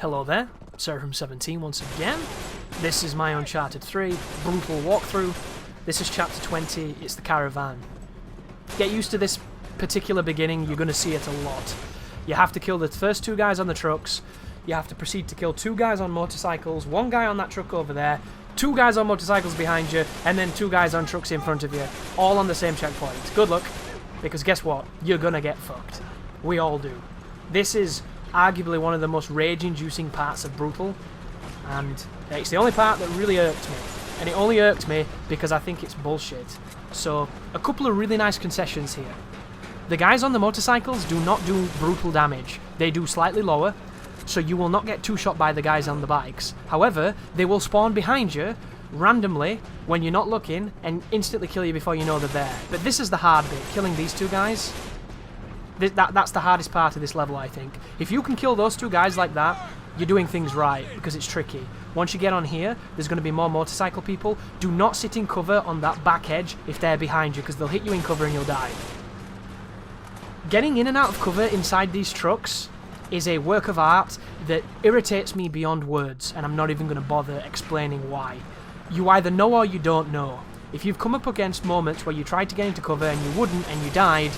Hello there, Caravan17 once again. This is my Uncharted 3 brutal walkthrough. This is chapter 20, it's the Caravan. Get used to this particular beginning, you're going to see it a lot. You have to kill the first two guys on the trucks, you have to proceed to kill two guys on motorcycles, one guy on that truck over there, two guys on motorcycles behind you, and then two guys on trucks in front of you, all on the same checkpoint. Good luck, because guess what? You're going to get fucked. We all do. This is arguably one of the most rage-inducing parts of Brutal, and it's the only part that really irked me. And it only irked me because I think it's bullshit. So, a couple of really nice concessions here. The guys on the motorcycles do not do brutal damage. They do slightly lower, so you will not get two-shot by the guys on the bikes. However, they will spawn behind you randomly when you're not looking and instantly kill you before you know they're there. But this is the hard bit, killing these two guys. That's the hardest part of this level, I think. If you can kill those two guys like that, you're doing things right, because it's tricky. Once you get on here, there's going to be more motorcycle people. Do not sit in cover on that back edge if they're behind you, because they'll hit you in cover and you'll die. Getting in and out of cover inside these trucks is a work of art that irritates me beyond words, and I'm not even going to bother explaining why. You either know or you don't know. If you've come up against moments where you tried to get into cover and you wouldn't and you died,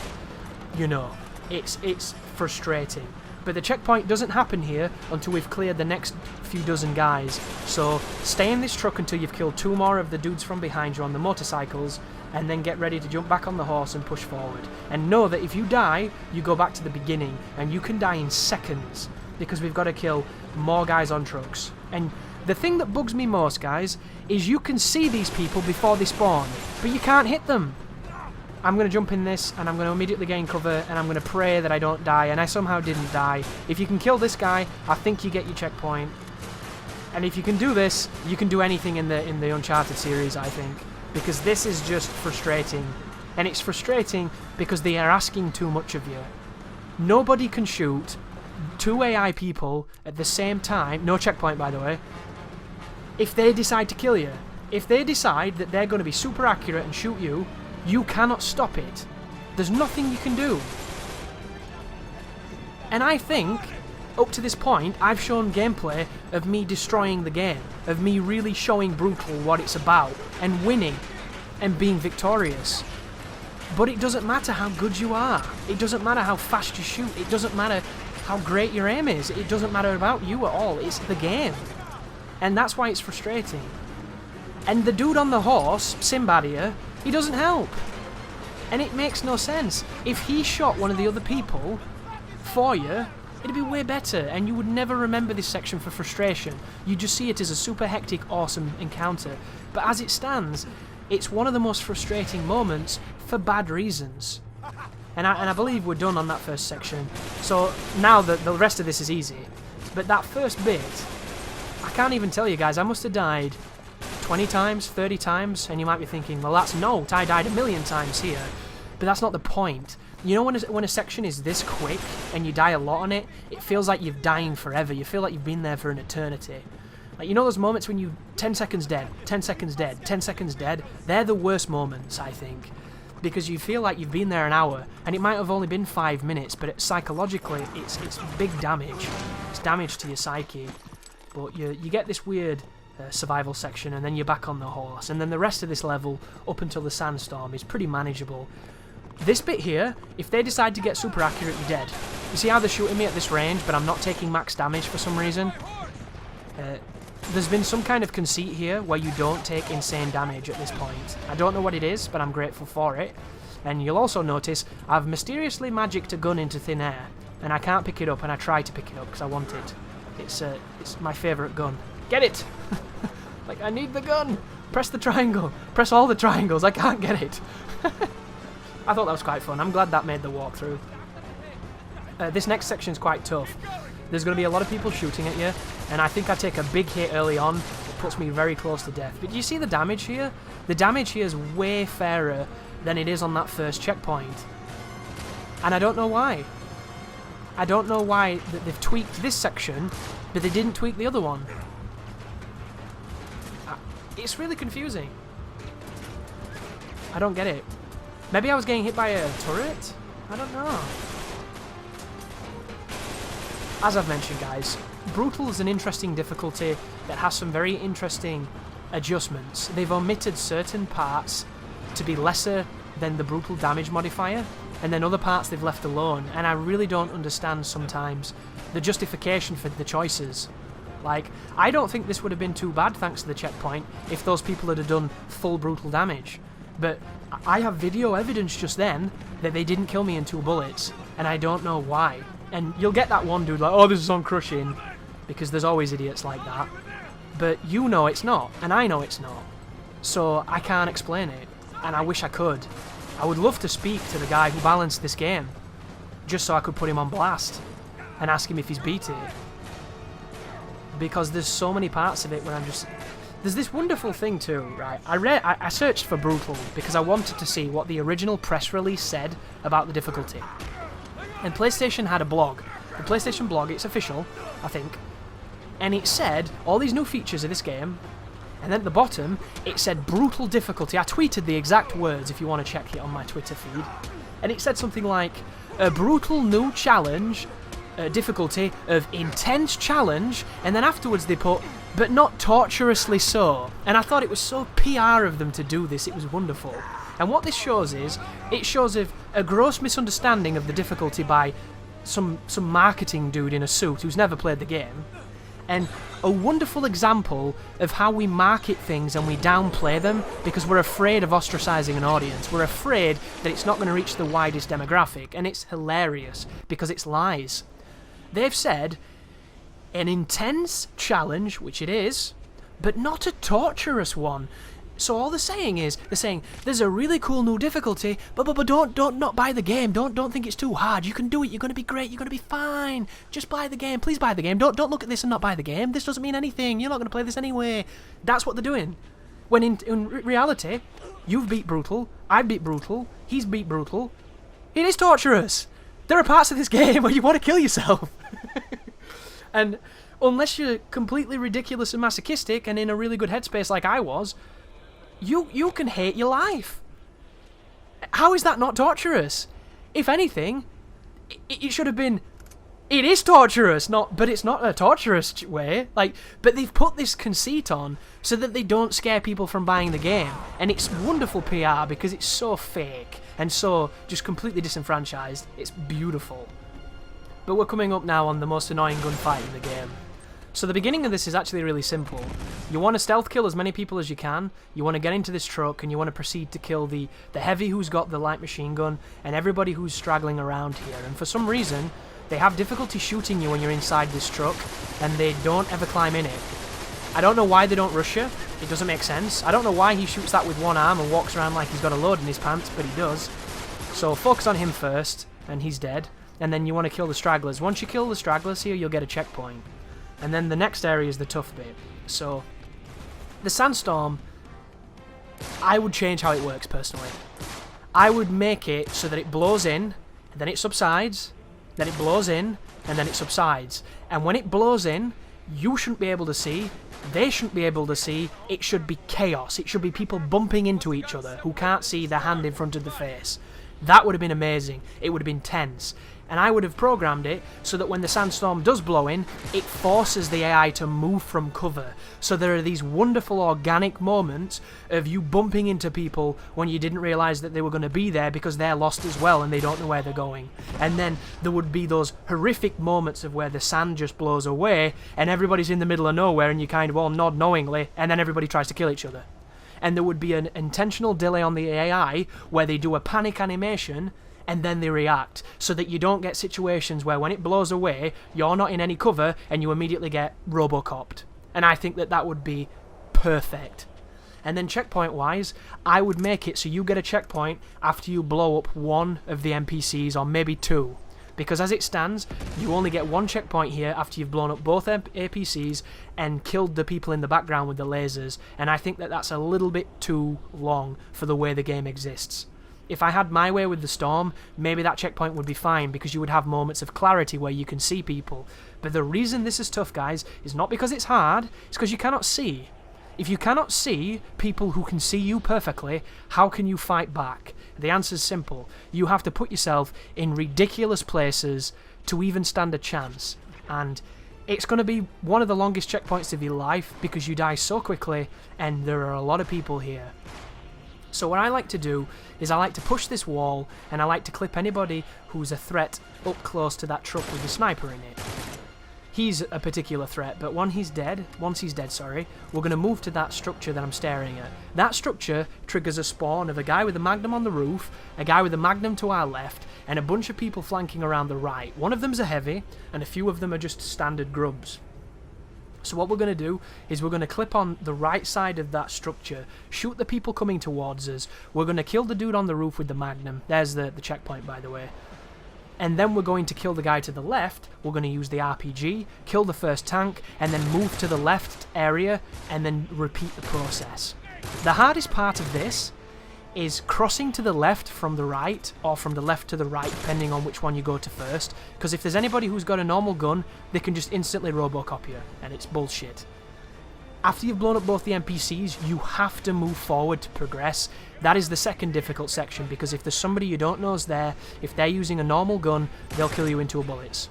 you know. It's frustrating. But the checkpoint doesn't happen here until we've cleared the next few dozen guys. So stay in this truck until you've killed two more of the dudes from behind you on the motorcycles, and then get ready to jump back on the horse and push forward. And know that if you die, you go back to the beginning, and you can die in seconds, because we've got to kill more guys on trucks. And the thing that bugs me most, guys, is you can see these people before they spawn, but you can't hit them. I'm going to jump in this, and I'm going to immediately gain cover, and I'm going to pray that I don't die, and I somehow didn't die. If you can kill this guy, I think you get your checkpoint. And if you can do this, you can do anything in the Uncharted series, I think. Because this is just frustrating. And it's frustrating because they are asking too much of you. Nobody can shoot two AI people at the same time, no checkpoint by the way, if they decide to kill you. If they decide that they're going to be super accurate and shoot you, you cannot stop it. There's nothing you can do. And I think, up to this point, I've shown gameplay of me destroying the game, of me really showing Brutal what it's about, and winning, and being victorious. But it doesn't matter how good you are. It doesn't matter how fast you shoot. It doesn't matter how great your aim is. It doesn't matter about you at all. It's the game. And that's why it's frustrating. And the dude on the horse, Sinbad here, he doesn't help. And it makes no sense. If he shot one of the other people for you, it'd be way better, and you would never remember this section for frustration. You just see it as a super hectic, awesome encounter. But as it stands, it's one of the most frustrating moments for bad reasons. And I believe we're done on that first section. So now the rest of this is easy. But that first bit, I can't even tell you guys, I must have died 20 times, 30 times, and you might be thinking, well that's no, I died 1,000,000 times here. But that's not the point. You know when a section is this quick, and you die a lot on it, it feels like you're dying forever. You feel like you've been there for an eternity. Like, you know those moments when you 10 seconds dead, 10 seconds dead, 10 seconds dead? They're the worst moments, I think. Because you feel like you've been there an hour, and it might have only been 5 minutes, but psychologically, it's big damage. It's damage to your psyche. But you get this weird survival section, and then you're back on the horse, and then the rest of this level up until the sandstorm is pretty manageable. This bit here, if they decide to get super accurate, you're dead. You see how they're shooting me at this range, but I'm not taking max damage for some reason? There's been some kind of conceit here where you don't take insane damage at this point. I don't know what it is, but I'm grateful for it. And you'll also notice I've mysteriously magicked a gun into thin air, and I can't pick it up, and I tried to pick it up because I want it. It's my favourite gun. Get it! Like, I need the gun! Press the triangle! Press all the triangles, I can't get it! I thought that was quite fun. I'm glad that made the walkthrough. This next section's quite tough. There's going to be a lot of people shooting at you, and I think I take a big hit early on. It puts me very close to death. But do you see the damage here? The damage here is way fairer than it is on that first checkpoint. And I don't know why. I don't know why they've tweaked this section, but they didn't tweak the other one. It's really confusing. I don't get it. Maybe I was getting hit by a turret? I don't know. as I've mentioned, guys, Brutal is an interesting difficulty that has some very interesting adjustments. They've omitted certain parts to be lesser than the Brutal damage modifier, and then other parts they've left alone, and I really don't understand sometimes the justification for the choices. Like, I don't think this would have been too bad thanks to the checkpoint if those people had done full Brutal damage, but I have video evidence just then that they didn't kill me in 2 bullets, and I don't know why. And you'll get that one dude like, oh, this is on crushing, because there's always idiots like that. But you know it's not, and I know it's not. So I can't explain it, and I wish I could. I would love to speak to the guy who balanced this game, just so I could put him on blast and ask him if he's beat it. Because there's so many parts of it where I'm just... There's this wonderful thing too, right? I searched for Brutal because I wanted to see what the original press release said about the difficulty. And PlayStation had a blog. The PlayStation blog, it's official, I think. And it said all these new features of this game, and then at the bottom, it said Brutal difficulty. I tweeted the exact words if you want to check it on my Twitter feed. And it said something like, a brutal new challenge, difficulty of intense challenge, and then afterwards they put, but not torturously so. And I thought it was so PR of them to do this, it was wonderful. And what this shows is, it shows a gross misunderstanding of the difficulty by some marketing dude in a suit who's never played the game, and a wonderful example of how we market things and we downplay them because we're afraid of ostracizing an audience. We're afraid that it's not going to reach the widest demographic, and it's hilarious because it's lies. They've said an intense challenge, which it is, but not a torturous one. So all they're saying is, there's a really cool new difficulty, but don't not buy the game. Don't think it's too hard. You can do it. You're gonna be great. You're gonna be fine. Just buy the game. Please buy the game. Don't look at this and not buy the game. This doesn't mean anything. You're not gonna play this anyway. That's what they're doing. When in reality, you've beat Brutal. I beat Brutal. He's beat Brutal. It is torturous. There are parts of this game where you want to kill yourself. And unless you're completely ridiculous and masochistic and in a really good headspace like I was, you can hate your life. How is that not torturous? If anything, it should have been, it is torturous, but it's not a torturous way. But they've put this conceit on so that they don't scare people from buying the game. And it's wonderful PR because it's so fake and so just completely disenfranchised. It's beautiful. But we're coming up now on the most annoying gunfight in the game. So the beginning of this is actually really simple. You want to stealth kill as many people as you can, you want to get into this truck, and you want to proceed to kill the heavy who's got the light machine gun, and everybody who's straggling around here. And for some reason, they have difficulty shooting you when you're inside this truck, and they don't ever climb in it. I don't know why they don't rush you, it doesn't make sense. I don't know why he shoots that with one arm and walks around like he's got a load in his pants, but he does. So focus on him first, and he's dead. And then you want to kill the stragglers. Once you kill the stragglers here, you'll get a checkpoint. And then the next area is the tough bit. So, the sandstorm, I would change how it works personally. I would make it so that it blows in, and then it subsides, then it blows in, and then it subsides. And when it blows in, you shouldn't be able to see, they shouldn't be able to see, it should be chaos. It should be people bumping into each other who can't see their hand in front of the face. That would have been amazing. It would have been tense. And I would have programmed it so that when the sandstorm does blow in, it forces the AI to move from cover. So there are these wonderful organic moments of you bumping into people when you didn't realise that they were going to be there because they're lost as well and they don't know where they're going. And then there would be those horrific moments of where the sand just blows away and everybody's in the middle of nowhere and you kind of all nod knowingly and then everybody tries to kill each other. And there would be an intentional delay on the AI where they do a panic animation and then they react, so that you don't get situations where when it blows away, you're not in any cover and you immediately get Robocopped. And I think that that would be perfect. And then checkpoint-wise, I would make it so you get a checkpoint after you blow up one of the NPCs, or maybe two. Because as it stands, you only get one checkpoint here after you've blown up both APCs and killed the people in the background with the lasers, and I think that that's a little bit too long for the way the game exists. If I had my way with the storm, maybe that checkpoint would be fine because you would have moments of clarity where you can see people. But the reason this is tough, guys, is not because it's hard, it's because you cannot see. If you cannot see people who can see you perfectly, how can you fight back? The answer's simple. You have to put yourself in ridiculous places to even stand a chance. and it's going to be one of the longest checkpoints of your life because you die so quickly and there are a lot of people here. So what I like to do is I like to push this wall and I like to clip anybody who's a threat up close to that truck with the sniper in it. He's a particular threat, but once he's dead, we're going to move to that structure that I'm staring at. That structure triggers a spawn of a guy with a magnum on the roof, a guy with a magnum to our left, and a bunch of people flanking around the right. One of them's a heavy, and a few of them are just standard grubs. So what we're going to do is we're going to clip on the right side of that structure, shoot the people coming towards us, we're going to kill the dude on the roof with the magnum. There's the checkpoint, by the way. And then we're going to kill the guy to the left, we're going to use the RPG, kill the first tank, and then move to the left area, and then repeat the process. The hardest part of this is crossing to the left from the right, or from the left to the right, depending on which one you go to first, because if there's anybody who's got a normal gun, they can just instantly Robocop you, and it's bullshit. After you've blown up both the NPCs, you have to move forward to progress. That is the second difficult section, because if there's somebody you don't know's there, if they're using a normal gun, they'll kill you into bullets.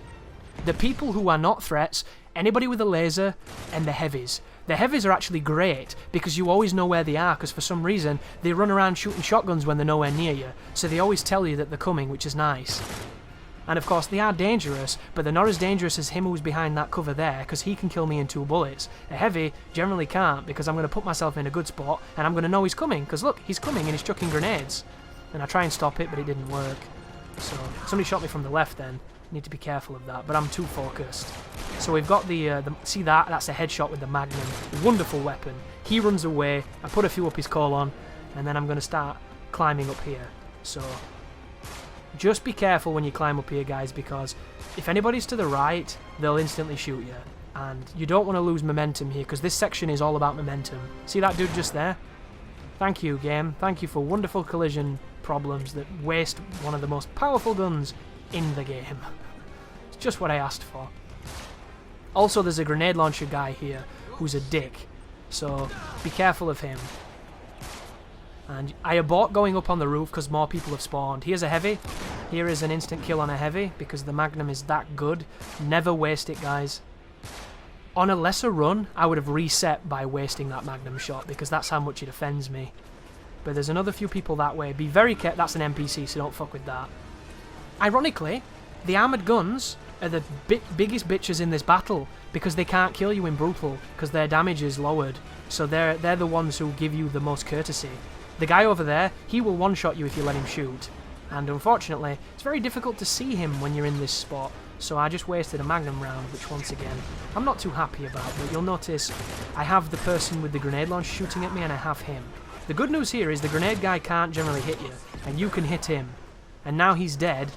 The people who are not threats, anybody with a laser, and the heavies. The heavies are actually great, because you always know where they are, because for some reason, they run around shooting shotguns when they're nowhere near you, so they always tell you that they're coming, which is nice. And of course, they are dangerous, but they're not as dangerous as him who's behind that cover there, because he can kill me in 2 bullets. A heavy generally can't, because I'm going to put myself in a good spot, and I'm going to know he's coming, because look, he's coming and he's chucking grenades. And I try and stop it, but it didn't work. So, somebody shot me from the left then. Need to be careful of that, but I'm too focused. So we've got the see that? That's a headshot with the Magnum. Wonderful weapon. He runs away, I put a few up his colon, and then I'm going to start climbing up here. So just be careful when you climb up here, guys, because if anybody's to the right, they'll instantly shoot you. And you don't want to lose momentum here, because this section is all about momentum. See that dude just there? Thank you, game. Thank you for wonderful collision problems that waste one of the most powerful guns in the game. It's just what I asked for. Also, there's a grenade launcher guy here who's a dick, so be careful of him. And I abort going up on the roof because more people have spawned. Here's a heavy. Here is an instant kill on a heavy because the Magnum is that good. Never waste it, guys. On a lesser run, I would have reset by wasting that Magnum shot because that's how much it offends me. But there's another few people that way. Be very careful. That's an NPC, so don't fuck with that. Ironically, the armoured guns are the biggest bitches in this battle because they can't kill you in Brutal because their damage is lowered. So they're the ones who give you the most courtesy. The guy over there, he will one-shot you if you let him shoot. And unfortunately, it's very difficult to see him when you're in this spot. So I just wasted a Magnum round, which once again, I'm not too happy about. But you'll notice I have the person with the grenade launch shooting at me and I have him. The good news here is the grenade guy can't generally hit you. And you can hit him. And now he's dead.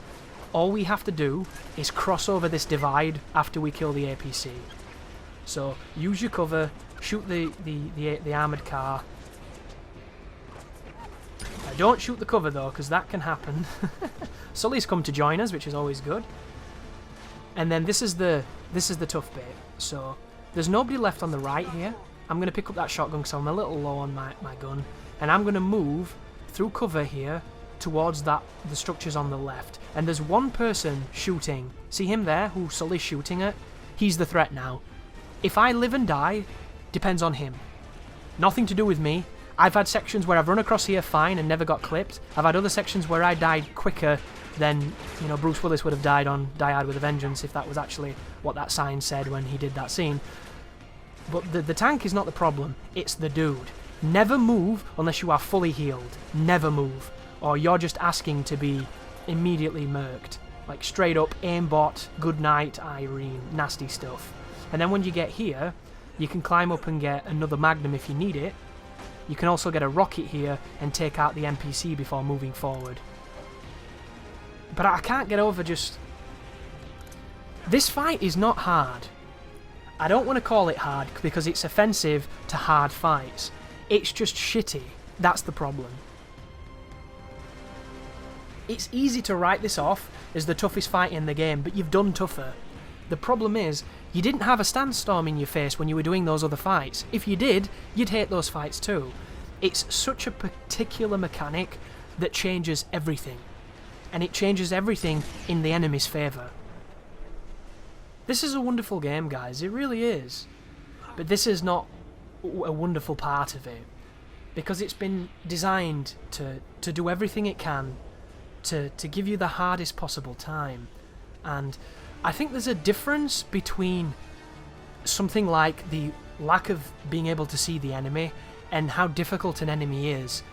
All we have to do is cross over this divide after we kill the APC. So use your cover, shoot the armoured car. Don't shoot the cover though, because that can happen. Sully's come to join us, which is always good. And then this is the tough bit. So there's nobody left on the right here. I'm going to pick up that shotgun because I'm a little low on my gun. And I'm going to move through cover here towards the structures on the left. And there's one person shooting. See him there, who Sully's shooting at? He's the threat now. If I live and die, depends on him. Nothing to do with me. I've had sections where I've run across here fine and never got clipped. I've had other sections where I died quicker than, you know, Bruce Willis would have died on Die Hard with a Vengeance if that was actually what that sign said when he did that scene. But the tank is not the problem, it's the dude. Never move unless you are fully healed. Never move. Or you're just asking to be immediately murked. Like straight up, aimbot, good night, Irene, nasty stuff. And then when you get here, you can climb up and get another Magnum if you need it. You can also get a rocket here and take out the NPC before moving forward. But I can't get over just... This fight is not hard. I don't want to call it hard because it's offensive to hard fights. It's just shitty. That's the problem. It's easy to write this off as the toughest fight in the game, but you've done tougher. The problem is, you didn't have a sandstorm in your face when you were doing those other fights. If you did, you'd hate those fights too. It's such a particular mechanic that changes everything. And it changes everything in the enemy's favour. This is a wonderful game, guys. It really is. But this is not a wonderful part of it. Because it's been designed to do everything it can to give you the hardest possible time. And I think there's a difference between something like the lack of being able to see the enemy and how difficult an enemy is.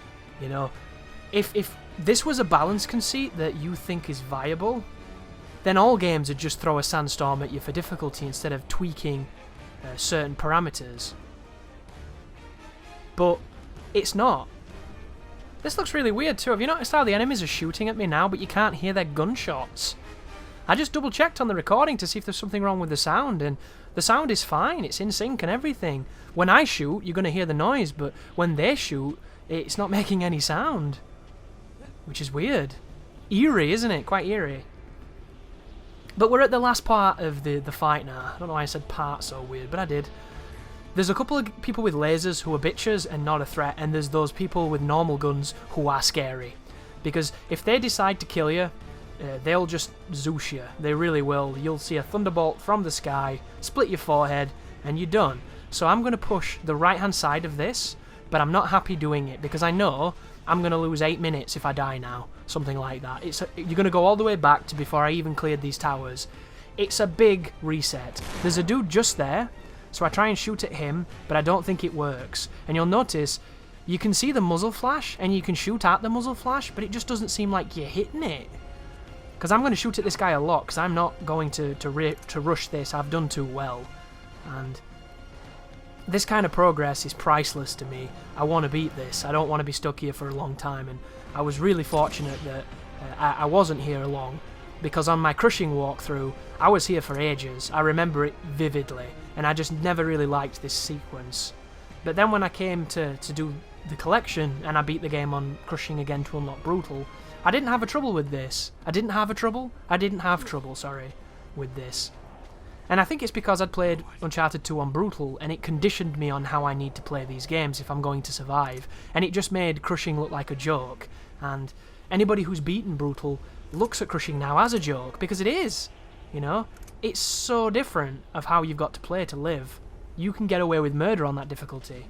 You know, if this was a balance conceit that you think is viable, then all games would just throw a sandstorm at you for difficulty instead of tweaking certain parameters. But it's not. This looks really weird too. Have you noticed how the enemies are shooting at me now, but you can't hear their gunshots? I just double checked on the recording to see if there's something wrong with the sound, and the sound is fine. It's in sync and everything. When I shoot, you're going to hear the noise, but when they shoot, it's not making any sound. Which is weird. Eerie, isn't it? Quite eerie. But we're at the last part of the fight now. I don't know why I said part so weird, but I did. There's a couple of people with lasers who are bitches and not a threat, and there's those people with normal guns who are scary. Because if they decide to kill you, they'll just Zeus you. They really will. You'll see a thunderbolt from the sky, split your forehead, and you're done. So I'm going to push the right-hand side of this, but I'm not happy doing it, because I know I'm going to lose 8 minutes if I die now. Something like that. You're going to go all the way back to before I even cleared these towers. It's a big reset. There's a dude just there, so I try and shoot at him, but I don't think it works. And you'll notice, you can see the muzzle flash, and you can shoot at the muzzle flash, but it just doesn't seem like you're hitting it. Because I'm going to shoot at this guy a lot, because I'm not going to rush this. I've done too well. And this kind of progress is priceless to me. I want to beat this. I don't want to be stuck here for a long time, and I was really fortunate that I wasn't here long, because on my crushing walkthrough, I was here for ages. I remember it vividly, and I just never really liked this sequence. But then when I came to do the collection, and I beat the game on crushing again to unlock brutal, I didn't have a trouble with this. I didn't have trouble, sorry, with this. And I think it's because I'd played Uncharted 2 on brutal, and it conditioned me on how I need to play these games if I'm going to survive. And it just made crushing look like a joke. And anybody who's beaten brutal looks at crushing now as a joke, because it is. You know? It's so different of how you've got to play to live. You can get away with murder on that difficulty.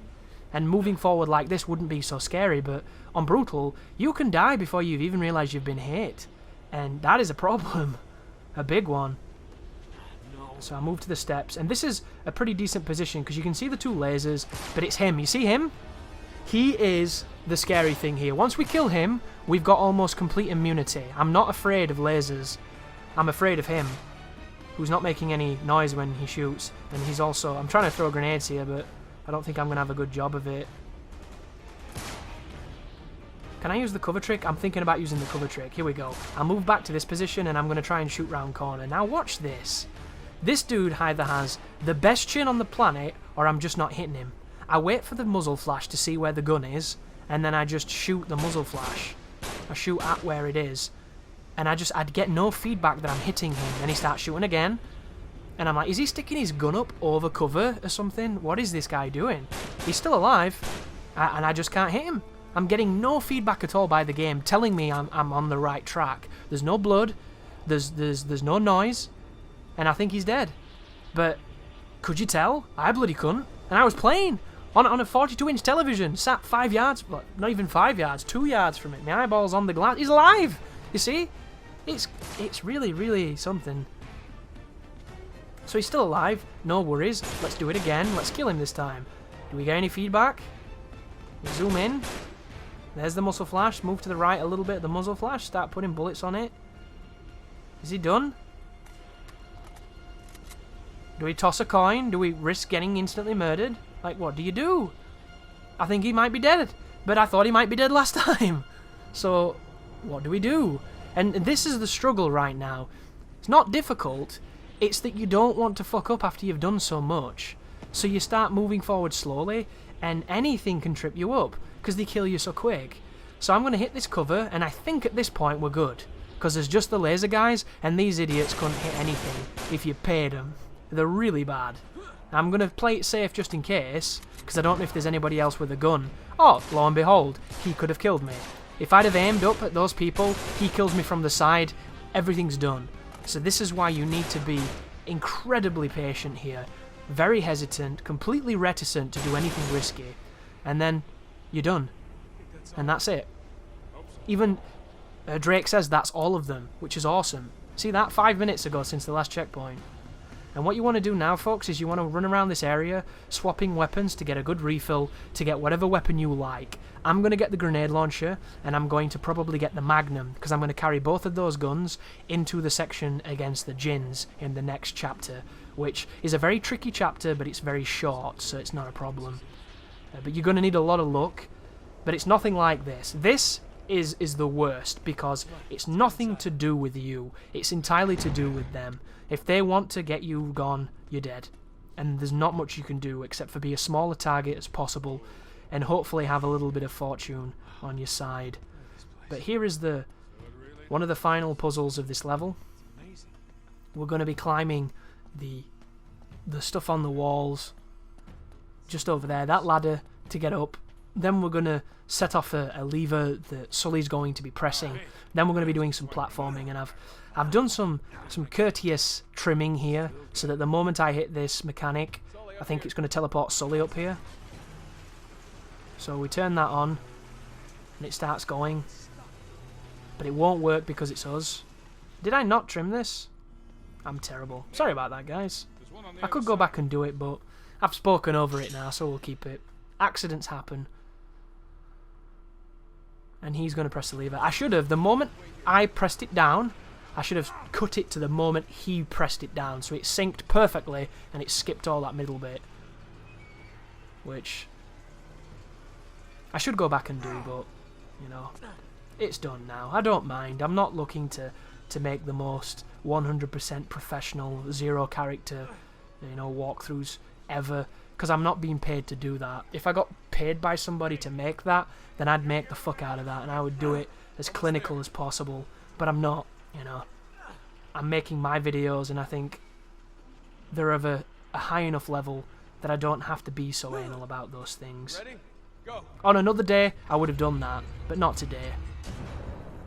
And moving forward like this wouldn't be so scary, but on brutal, you can die before you've even realised you've been hit. And that is a problem. A big one. So I move to the steps, and this is a pretty decent position because you can see the two lasers, but it's him. You see him? He is the scary thing here. Once we kill him, we've got almost complete immunity. I'm not afraid of lasers. I'm afraid of him, who's not making any noise when he shoots. And he's also... I'm trying to throw grenades here, but I don't think I'm going to have a good job of it. Can I use the cover trick? I'm thinking about using the cover trick. Here we go. I'll move back to this position, and I'm going to try and shoot round corner. Now watch this. This dude either has the best chin on the planet, or I'm just not hitting him. I wait for the muzzle flash to see where the gun is, and then I just shoot the muzzle flash. I shoot at where it is. And I'd get no feedback that I'm hitting him. Then he starts shooting again. And I'm like, is he sticking his gun up over cover or something? What is this guy doing? He's still alive, and I just can't hit him. I'm getting no feedback at all by the game telling me I'm on the right track. There's no blood. There's no noise. And I think he's dead. But could you tell? I bloody couldn't. And I was playing on a 42-inch television, sat 5 yards, well, not even 5 yards, 2 yards from it. My eyeballs on the glass. He's alive! You see? It's really, really something. So he's still alive. No worries. Let's do it again. Let's kill him this time. Do we get any feedback? We zoom in. There's the muzzle flash. Move to the right a little bit. The muzzle flash. Start putting bullets on it. Is he done? Do we toss a coin? Do we risk getting instantly murdered? Like, what do you do? I think he might be dead, but I thought he might be dead last time. So, what do we do? And this is the struggle right now. It's not difficult, it's that you don't want to fuck up after you've done so much. So you start moving forward slowly, and anything can trip you up, because they kill you so quick. So I'm going to hit this cover, and I think at this point we're good. Because there's just the laser guys, and these idiots couldn't hit anything if you paid them. They're really bad. I'm going to play it safe just in case, because I don't know if there's anybody else with a gun. Oh, lo and behold, he could have killed me. If I'd have aimed up at those people, he kills me from the side, everything's done. So this is why you need to be incredibly patient here, very hesitant, completely reticent to do anything risky, and then you're done. And that's it. Even Drake says that's all of them, which is awesome. See that? 5 minutes ago since the last checkpoint. And what you want to do now, folks, is you want to run around this area, swapping weapons to get a good refill, to get whatever weapon you like. I'm going to get the grenade launcher, and I'm going to probably get the Magnum, because I'm going to carry both of those guns into the section against the Djinns in the next chapter, which is a very tricky chapter, but it's very short, so it's not a problem. But you're going to need a lot of luck, but it's nothing like this. This is the worst, because it's nothing to do with you. It's entirely to do with them. If they want to get you gone, you're dead. And there's not much you can do except for be a smaller target as possible and hopefully have a little bit of fortune on your side. But here is one of the final puzzles of this level. We're going to be climbing the stuff on the walls just over there, that ladder to get up. Then we're going to set off a lever that Sully's going to be pressing. Then we're going to be doing some platforming, and I've done some courteous trimming here so that the moment I hit this mechanic, I think it's going to teleport Sully up here. So we turn that on and it starts going, but it won't work because it's us. Did I not trim this? I'm terrible. Sorry about that, guys. I could go back and do it, but I've spoken over it now, so we'll keep it. Accidents happen. And he's going to press the lever. I should have, the moment I pressed it down, I should have cut it to the moment he pressed it down, so it synced perfectly and it skipped all that middle bit. Which I should go back and do, but, you know, it's done now. I don't mind. I'm not looking to make the most 100% professional, zero character, you know, walkthroughs ever, because I'm not being paid to do that. If I got paid by somebody to make that, then I'd make the fuck out of that and I would do it as clinical as possible, but I'm not, you know. I'm making my videos and I think they're of a high enough level that I don't have to be so anal about those things. Ready? Go. On another day, I would have done that, but not today.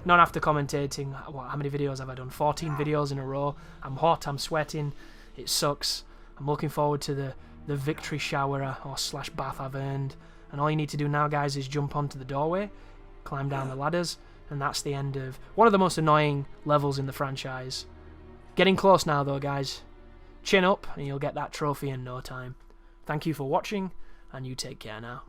Not after commentating. What, how many videos have I done? 14 videos in a row. I'm hot, I'm sweating, it sucks. I'm looking forward to the victory shower or slash bath I've earned. And all you need to do now, guys, is jump onto the doorway, climb down the ladders, and that's the end of one of the most annoying levels in the franchise. Getting close now, though, guys. Chin up, and you'll get that trophy in no time. Thank you for watching, and you take care now.